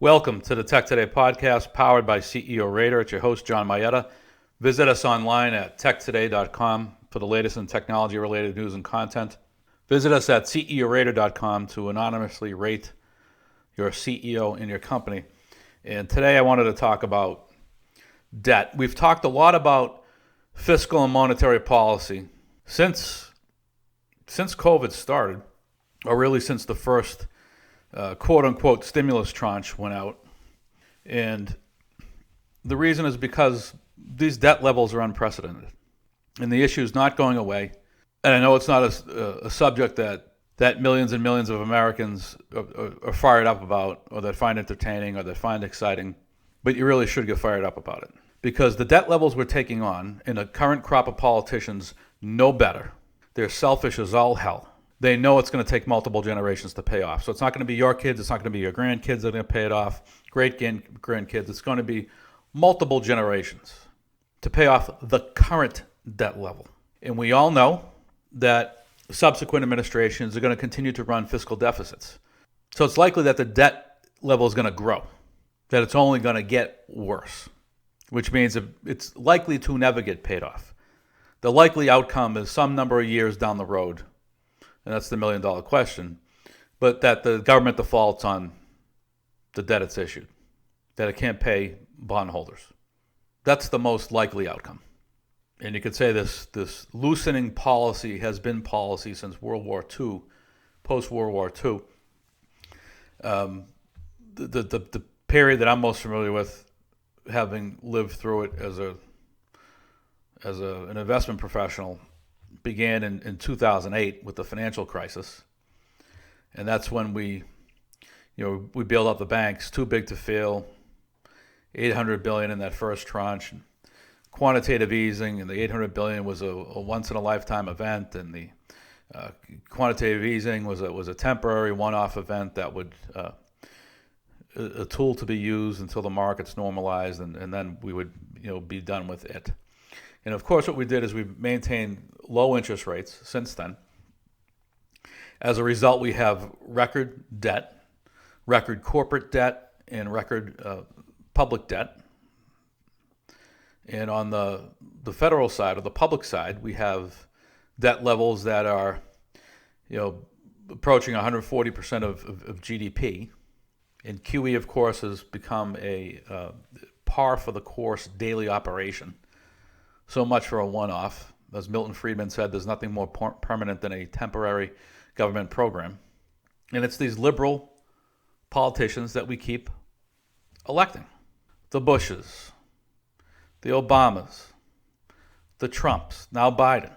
Welcome to the TEK2day podcast powered by CEO Rater. It's your host, John Mayetta. Visit us online at TEK2day.com for the latest in technology-related news and content. Visit us at CEORater.com to anonymously rate your CEO in your company. And today I wanted to talk about debt. We've talked a lot about fiscal and monetary policy since COVID started, or really since the first quote-unquote stimulus tranche went out. And the reason is because these debt levels are unprecedented. And the issue is not going away. And I know it's not a subject that millions and millions of Americans are fired up about, or that find entertaining, or that find exciting. But you really should get fired up about it. Because the debt levels we're taking on, and the current crop of politicians know better. They're selfish as all hell. They know it's going to take multiple generations to pay off. So it's not going to be your kids. It's not going to be your grandkids that are going to pay it off, great-grandkids. It's going to be multiple generations to pay off the current debt level. And we all know that subsequent administrations are going to continue to run fiscal deficits. So it's likely that the debt level is going to grow, that it's only going to get worse, which means it's likely to never get paid off. The likely outcome is some number of years down the road, and that's the million-dollar question, but that the government defaults on the debt it's issued, that it can't pay bondholders. That's the most likely outcome. And you could say this loosening policy has been policy since World War II, post-World War II. The period that I'm most familiar with, having lived through it as an investment professional, began in 2008 with the financial crisis. And that's when we bailed out the banks, too big to fail, $800 billion in that first tranche. Quantitative easing, and the $800 billion was a once-in-a-lifetime event, and the quantitative easing was a temporary one-off event that would a tool to be used until the markets normalized, and then we would be done with it. And of course, what we did is we maintained low interest rates since then. As a result, we have record debt, record corporate debt, and record public debt. And on the federal side, or the public side, we have debt levels that are, approaching 140% of GDP. And QE, of course, has become a par for the course daily operation. So much for a one-off. As Milton Friedman said, there's nothing more permanent than a temporary government program. And it's these liberal politicians that we keep electing. The Bushes, the Obamas, the Trumps, now Biden.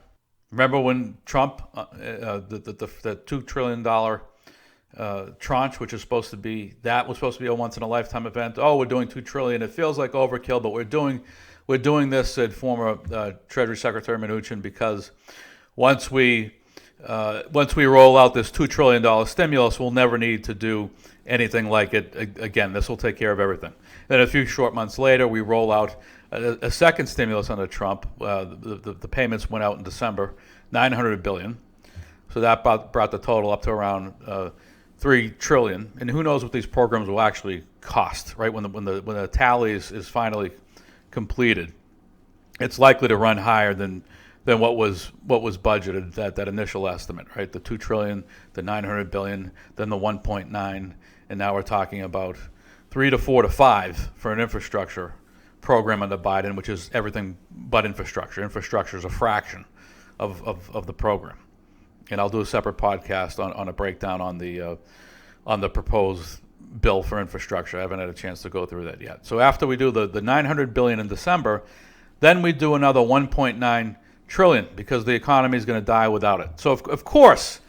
Remember when Trump, the $2 trillion tranche, which was supposed to be a once-in-a-lifetime event. Oh, we're doing $2 trillion. It feels like overkill, but we're doing this, said former Treasury Secretary Mnuchin, because once we roll out this $2 trillion stimulus, we'll never need to do anything like it again. This will take care of everything. Then a few short months later, we roll out a second stimulus under Trump. The payments went out in December, $900 billion. So that brought the total up to around $3 trillion. And who knows what these programs will actually cost, right? When the tally is finally completed, it's likely to run higher than what was budgeted, that initial estimate, right? The $2 trillion, the $900 billion, then the 1.9, and now we're talking about 3 to 4 to 5 for an infrastructure program under Biden, which is everything but infrastructure. Infrastructure is a fraction of the program, and I'll do a separate podcast on a breakdown on the proposed bill for infrastructure. I haven't had a chance to go through that yet. So after we do the $900 billion in December, then we do another $1.9 trillion because the economy is going to die without it. So of course,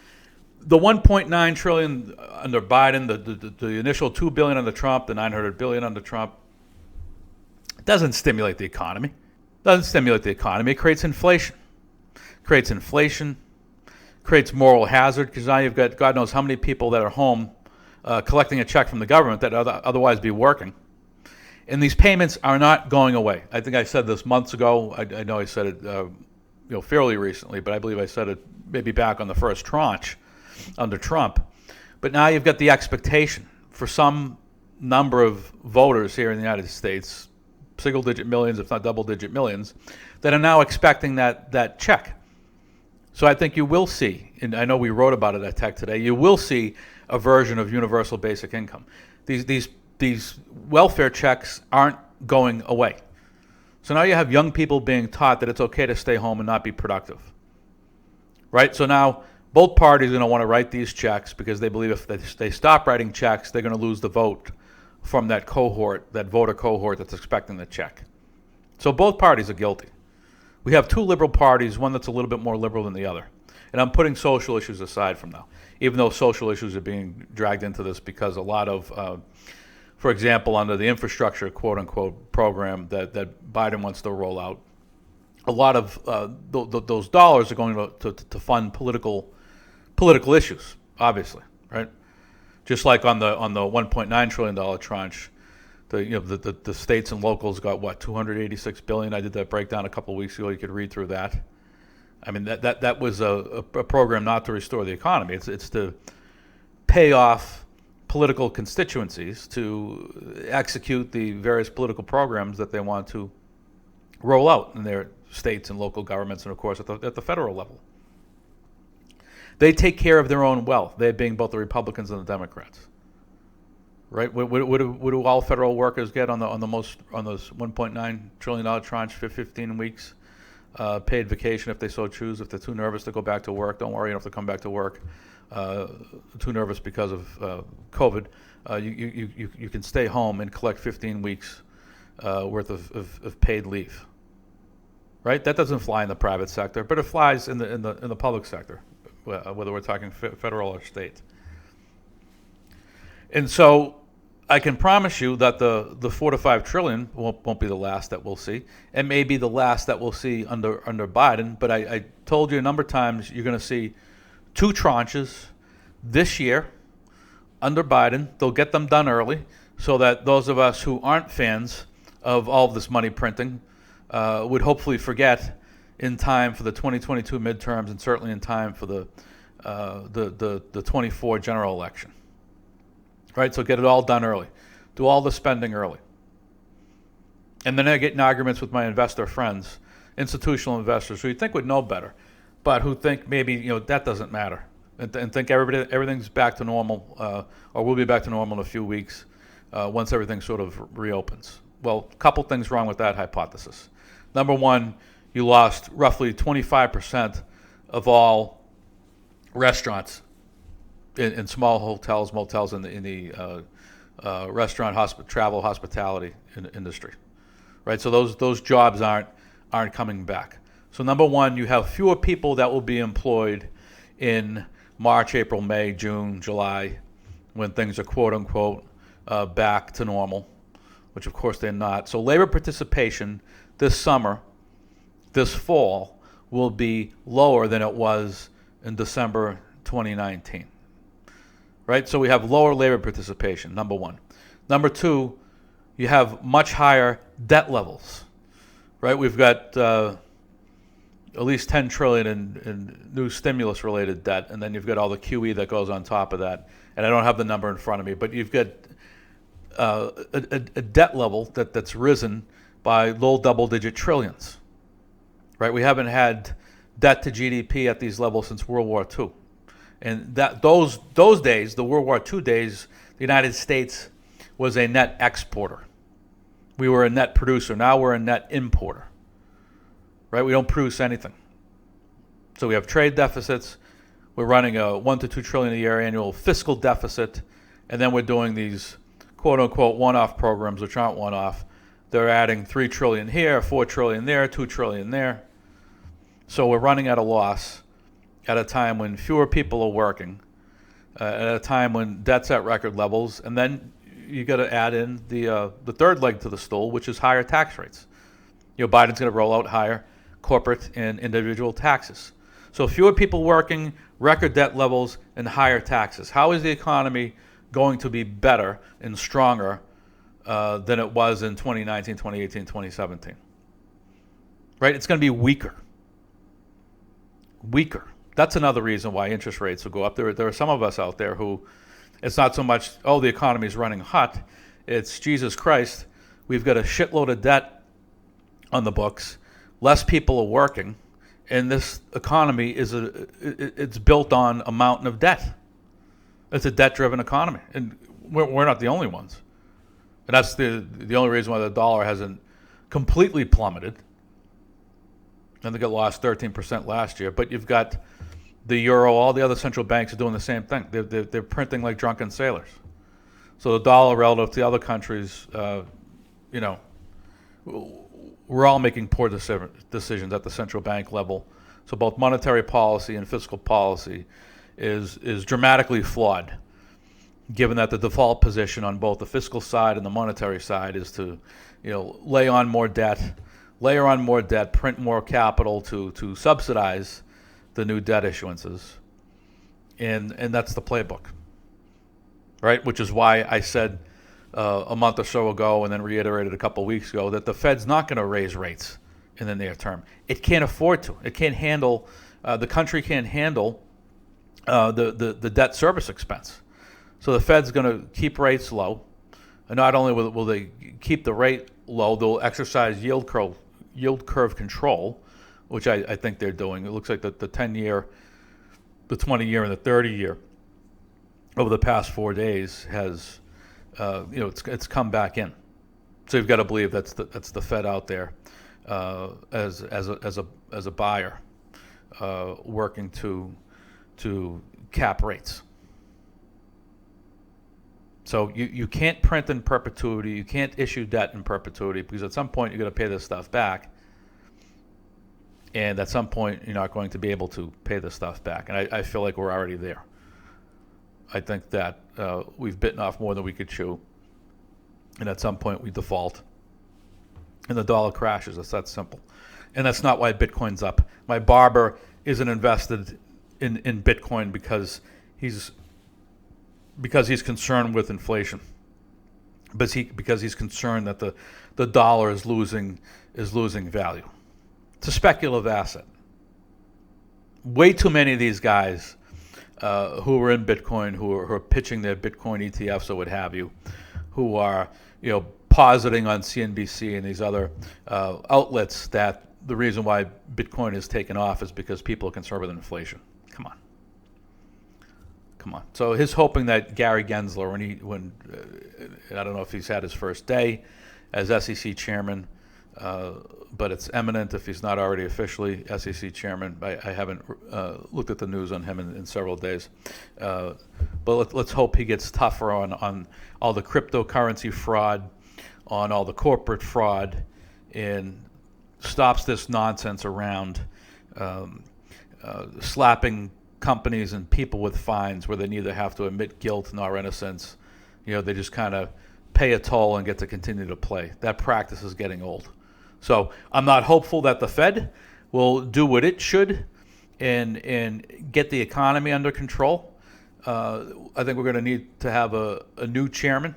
the $1.9 trillion under Biden, the initial $2 billion under Trump, the $900 billion under Trump, doesn't stimulate the economy. It creates inflation. Creates moral hazard, because now you've got God knows how many people that are home collecting a check from the government that otherwise be working. And these payments are not going away. I think I said this months ago. I know I said it fairly recently, but I believe I said it maybe back on the first tranche under Trump. But now you've got the expectation for some number of voters here in the United States, single-digit millions, if not double-digit millions, that are now expecting that check. So I think you will see, and I know we wrote about it at TEK2day, you will see a version of universal basic income. These welfare checks aren't going away. So now you have young people being taught that it's okay to stay home and not be productive. Right? So now both parties are going to want to write these checks because they believe if they stop writing checks, they're going to lose the vote from that cohort, that voter cohort that's expecting the check. So both parties are guilty. We have two liberal parties, one that's a little bit more liberal than the other. And I'm putting social issues aside from now, even though social issues are being dragged into this because a lot of, for example, under the infrastructure, quote-unquote, program that Biden wants to roll out, a lot of those dollars are going to fund political issues, obviously, right? Just like on the $1.9 trillion tranche, the states and locals got what, $286 billion. I did that breakdown a couple of weeks ago. You could read through that. I mean, that was a program not to restore the economy. It's to pay off political constituencies to execute the various political programs that they want to roll out in their states and local governments, and of course at the federal level. They take care of their own wealth, they being both the Republicans and the Democrats. Right? What do all federal workers get on those $1.9 trillion tranche for 15 weeks? Paid vacation if they so choose. If they're too nervous to go back to work, don't worry, you don't have to come back to work. Too nervous because of COVID, you can stay home and collect 15 weeks worth of paid leave. Right? That doesn't fly in the private sector, but it flies in the public sector, whether we're talking federal or state. And so I can promise you that the 4 to 5 trillion won't be the last that we'll see. It may be the last that we'll see under Biden, but I told you a number of times you're going to see 2 tranches this year under Biden. They'll get them done early so that those of us who aren't fans of all of this money printing would hopefully forget in time for the 2022 midterms and certainly in time for the 24 general election. Right, so get it all done early. Do all the spending early. And then I get in arguments with my investor friends, institutional investors who you think would know better, but who think maybe that doesn't matter, and think everything's back to normal, or will be back to normal in a few weeks once everything sort of reopens. Well, a couple things wrong with that hypothesis. Number one, you lost roughly 25% of all restaurants in small hotels, motels, in the restaurant, travel, hospitality industry, right? So those jobs aren't coming back. So number one, you have fewer people that will be employed in March, April, May, June, July, when things are quote unquote back to normal, which of course they're not. So labor participation this summer, this fall, will be lower than it was in December 2019. Right? So we have lower labor participation, number one. Number two, you have much higher debt levels. Right? We've got at least $10 trillion in new stimulus-related debt, and then you've got all the QE that goes on top of that. And I don't have the number in front of me, but you've got a debt level that's risen by low double-digit trillions. Right? We haven't had debt to GDP at these levels since World War II. And those days, the World War II days, the United States was a net exporter. We were a net producer. Now we're a net importer. Right? We don't produce anything. So we have trade deficits. We're running a 1 to 2 trillion a year annual fiscal deficit, and then we're doing these quote unquote one-off programs, which aren't one-off. They're adding 3 trillion here, 4 trillion there, 2 trillion there. So we're running at a loss at a time when fewer people are working, at a time when debt's at record levels, and then you got to add in the third leg to the stool, which is higher tax rates. Biden's going to roll out higher corporate and individual taxes. So fewer people working, record debt levels, and higher taxes. How is the economy going to be better and stronger than it was in 2019, 2018, 2017? Right? It's going to be weaker. That's another reason why interest rates will go up. There are some of us out there who, it's not so much, the economy is running hot. It's Jesus Christ. We've got a shitload of debt on the books. Less people are working, and this economy it's built on a mountain of debt. It's a debt-driven economy, and we're not the only ones. And that's the only reason why the dollar hasn't completely plummeted. I think it lost 13% last year. But you've got the euro, all the other central banks are doing the same thing. They're printing like drunken sailors. So the dollar relative to the other countries, we're all making poor decisions at the central bank level. So both monetary policy and fiscal policy is dramatically flawed, given that the default position on both the fiscal side and the monetary side is to, layer on more debt, print more capital to subsidize the new debt issuances, and that's the playbook, right? Which is why I said a month or so ago, and then reiterated a couple of weeks ago, that the Fed's not going to raise rates in the near term. It can't afford to. It can't handle. The country can't handle the debt service expense. So the Fed's going to keep rates low, and not only will they keep the rate low, they'll exercise yield curve control, which I think they're doing. It looks like the 10-year, the 20-year, and the 30-year over the past 4 days has, it's come back in. So you've got to believe that's the Fed out there as a buyer working to cap rates. So you can't print in perpetuity. You can't issue debt in perpetuity, because at some point you're going to pay this stuff back. And at some point you're not going to be able to pay this stuff back. And I feel like we're already there. I think that we've bitten off more than we could chew. And at some point we default. And the dollar crashes. It's that simple. And that's not why Bitcoin's up. My barber isn't invested in Bitcoin because he's concerned with inflation, because he's concerned that the dollar is losing value. It's a speculative asset. Way too many of these guys who are in Bitcoin, who are pitching their Bitcoin ETFs or what have you, who are positing on CNBC and these other outlets that the reason why Bitcoin has taken off is because people are concerned with inflation. Come on. So he's hoping that Gary Gensler, when I don't know if he's had his first day as SEC chairman, but it's imminent if he's not already officially SEC chairman. I haven't looked at the news on him in several days. But let's hope he gets tougher on all the cryptocurrency fraud, on all the corporate fraud, and stops this nonsense around slapping companies and people with fines where they neither have to admit guilt nor innocence. They just kind of pay a toll and get to continue to play. That practice is getting old. So I'm not hopeful that the Fed will do what it should and get the economy under control. I think we're going to need to have a new chairman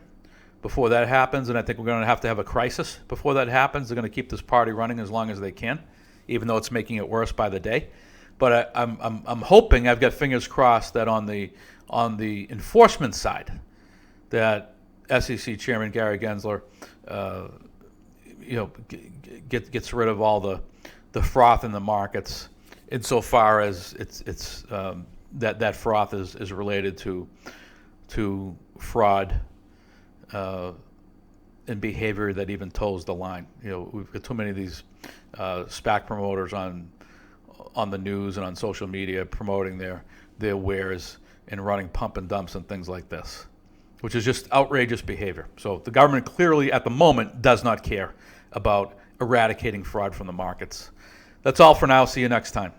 before that happens, and I think we're going to have a crisis before that happens. They're going to keep this party running as long as they can, even though it's making it worse by the day. But I'm hoping, I've got fingers crossed, that on the enforcement side, that SEC Chairman Gary Gensler, gets rid of all the froth in the markets, insofar as it's that froth is related to fraud and behavior that even toes the line. We've got too many of these SPAC promoters on the news and on social media promoting their wares and running pump and dumps and things like this, which is just outrageous behavior. So the government clearly at the moment does not care about eradicating fraud from the markets. That's all for now. See you next time.